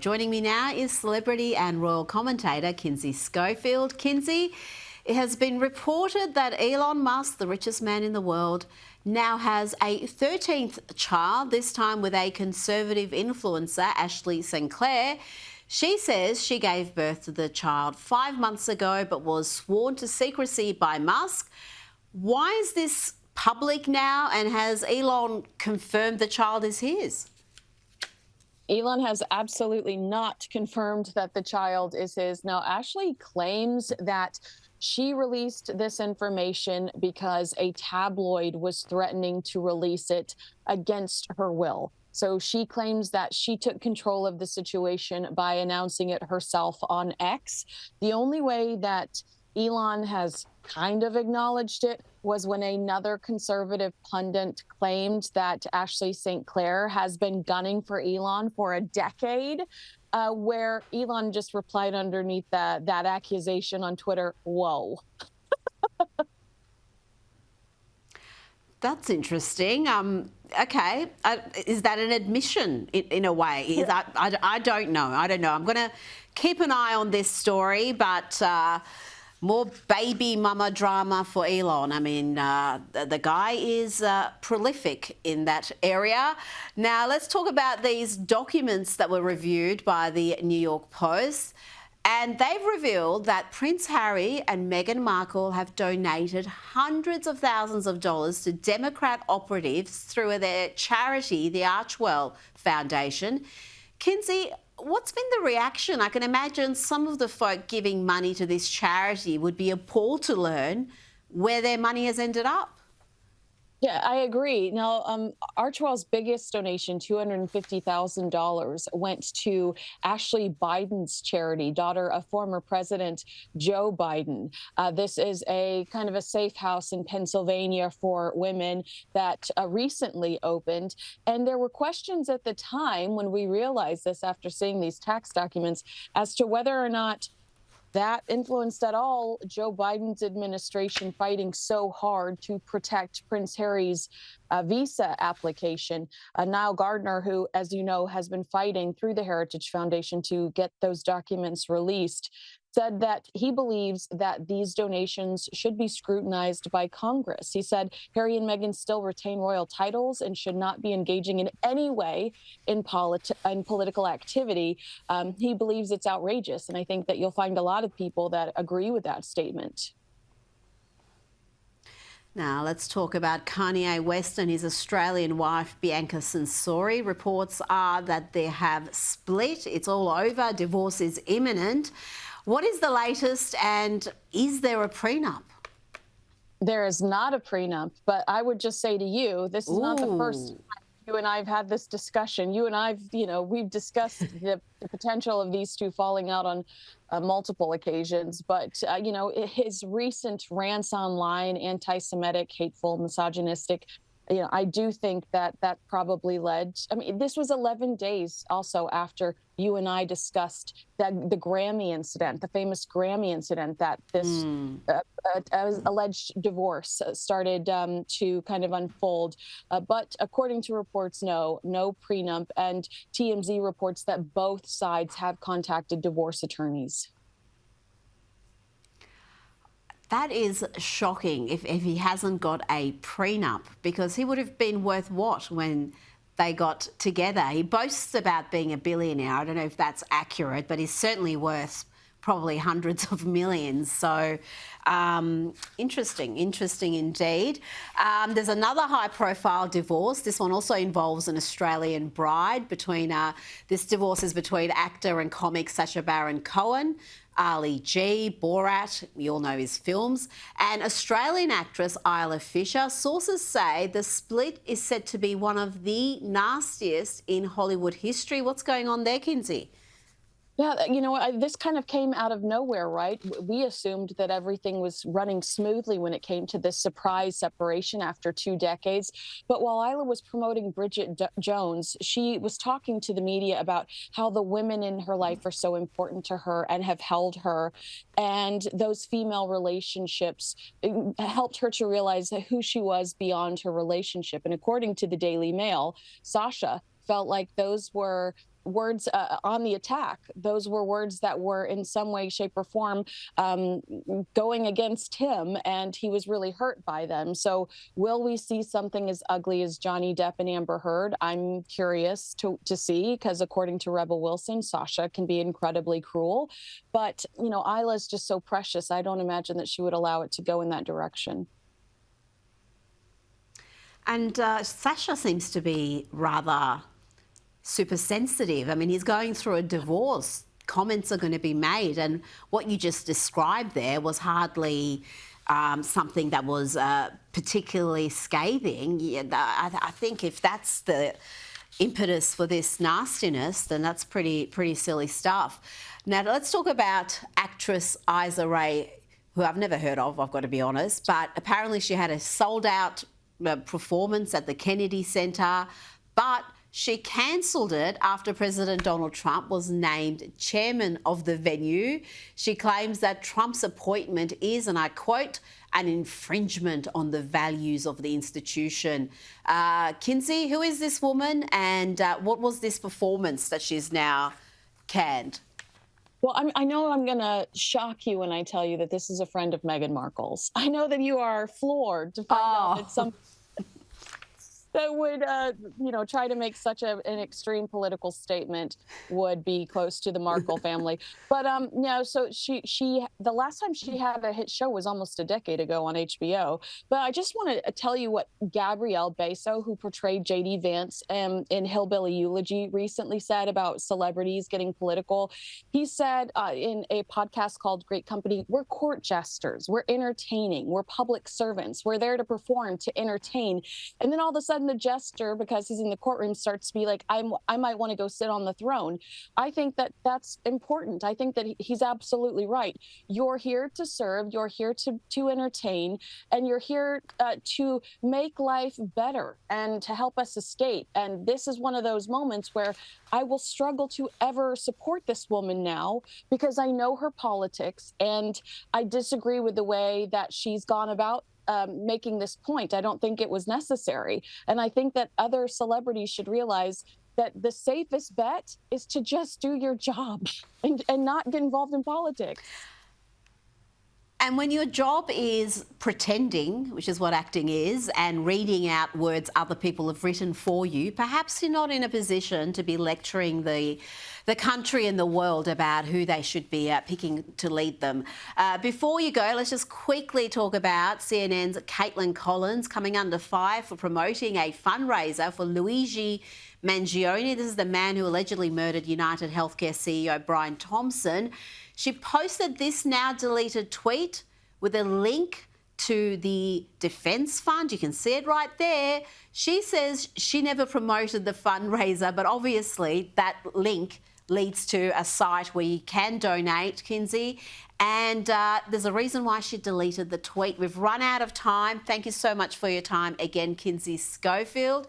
Joining me now is celebrity and royal commentator Kinsey Schofield. Kinsey, it has been reported that Elon Musk, the richest man in the world, now has a 13th child, this time with a conservative influencer, Ashley Sinclair. She says she gave birth to the child 5 months ago but was sworn to secrecy by Musk. Why is this public now, and has Elon confirmed the child is his? Elon has absolutely not confirmed that the child is his. Now, Ashley claims that she released this information because a tabloid was threatening to release it against her will. So she claims that she took control of the situation by announcing it herself on X. The only way that Elon has kind of acknowledged it was when another conservative pundit claimed that Ashley St. Clair has been gunning for Elon for a decade, where Elon just replied underneath that accusation on Twitter, "Whoa." That's interesting. Okay, is that an admission in a way? I don't know. I'm going to keep an eye on this story, but more baby mama drama for Elon. I mean, the guy is prolific in that area. Now, let's talk about these documents that were reviewed by the New York Post. And they've revealed that Prince Harry and Meghan Markle have donated hundreds of thousands of dollars to Democrat operatives through their charity, the Archwell Foundation. Kinsey, what's been the reaction? I can imagine some of the folk giving money to this charity would be appalled to learn where their money has ended up. Yeah, I agree. Now, Archwell's biggest donation, $250,000, went to Ashley Biden's charity, daughter of former President Joe Biden. This is a kind of a safe house in Pennsylvania for women that recently opened. And there were questions at the time when we realized this after seeing these tax documents as to whether or not that influenced at all Joe Biden's administration fighting so hard to protect Prince Harry's visa application. Niall Gardner, who, as you know, has been fighting through the Heritage Foundation to get those documents released, said that he believes that these donations should be scrutinized by Congress. He said Harry and Meghan still retain royal titles and should not be engaging in any way in political activity. He believes it's outrageous, and I think that you'll find a lot of people that agree with that statement. Now, let's talk about Kanye West and his Australian wife, Bianca Censori. Reports are that they have split. It's all over. Divorce is imminent. What is the latest, and is there a prenup? There is not a prenup, but I would just say to you, this is not the first time you and I have had this discussion. You and I've, we've discussed the potential of these two falling out on multiple occasions. But, his recent rants online, anti-Semitic, hateful, misogynistic, I do think that probably led. I mean, this was 11 days also after you and I discussed the Grammy incident, the famous Grammy incident, that this alleged divorce started to kind of unfold. But according to reports, no prenup. And TMZ reports that both sides have contacted divorce attorneys. That is shocking if he hasn't got a prenup, because he would have been worth what when they got together? He boasts about being a billionaire. I don't know if that's accurate, but he's certainly worth probably hundreds of millions. So interesting indeed. There's another high-profile divorce. This one also involves an Australian bride. This divorce is between actor and comic Sasha Baron Cohen, Ali G, Borat, we all know his films, and Australian actress Isla Fisher. Sources say the split is said to be one of the nastiest in Hollywood history. What's going on there, Kinsey? Yeah, this kind of came out of nowhere, right? We assumed that everything was running smoothly when it came to this surprise separation after 2 decades. But while Isla was promoting Bridget Jones, she was talking to the media about how the women in her life are so important to her and have held her. And those female relationships helped her to realize who she was beyond her relationship. And according to the Daily Mail, Sasha felt like those were words on the attack. Those were words that were in some way, shape, or form going against him, and he was really hurt by them. So will we see something as ugly as Johnny Depp and Amber Heard? I'm curious to see, because according to Rebel Wilson, Sasha can be incredibly cruel. But, you know, Isla's just so precious. I don't imagine that she would allow it to go in that direction. And Sasha seems to be rather super sensitive. I mean, he's going through a divorce. Comments are going to be made. And what you just described there was hardly something that was particularly scathing. Yeah, I think if that's the impetus for this nastiness, then that's pretty silly stuff. Now, let's talk about actress Issa Rae, who I've never heard of, I've got to be honest, but apparently she had a sold-out performance at the Kennedy Center, but she cancelled it after President Donald Trump was named chairman of the venue. She claims that Trump's appointment is, and I quote, an infringement on the values of the institution. Kinsey, who is this woman, and what was this performance that she's now canned? Well, I know I'm going to shock you when I tell you that this is a friend of Meghan Markle's. I know that you are floored to find out that some that would, you know, try to make such an extreme political statement would be close to the Markle family. But no, so the last time she had a hit show was almost a decade ago on HBO. But I just want to tell you what Gabrielle Beso, who portrayed J.D. Vance in Hillbilly Eulogy, recently said about celebrities getting political. He said in a podcast called Great Company, we're court jesters, we're entertaining, we're public servants, we're there to perform, to entertain. And then all of a sudden the jester, because he's in the courtroom, starts to be like, I might want to go sit on the throne. I think that that's important. I think that he's absolutely right. You're here to serve, you're here to entertain, and you're here to make life better and to help us escape. And this is one of those moments where I will struggle to ever support this woman now, because I know her politics and I disagree with the way that she's gone about making this point. I don't think it was necessary. And I think that other celebrities should realize that the safest bet is to just do your job and not get involved in politics. And when your job is pretending, which is what acting is, and reading out words other people have written for you, perhaps you're not in a position to be lecturing the country and the world about who they should be picking to lead them. Before you go, let's just quickly talk about CNN's Kaitlan Collins coming under fire for promoting a fundraiser for Luigi Mangione. This is the man who allegedly murdered United Healthcare CEO Brian Thompson. She posted this now deleted tweet with a link to the Defence Fund. You can see it right there. She says she never promoted the fundraiser, but obviously that link leads to a site where you can donate, Kinsey. And there's a reason why she deleted the tweet. We've run out of time. Thank you so much for your time again, Kinsey Schofield.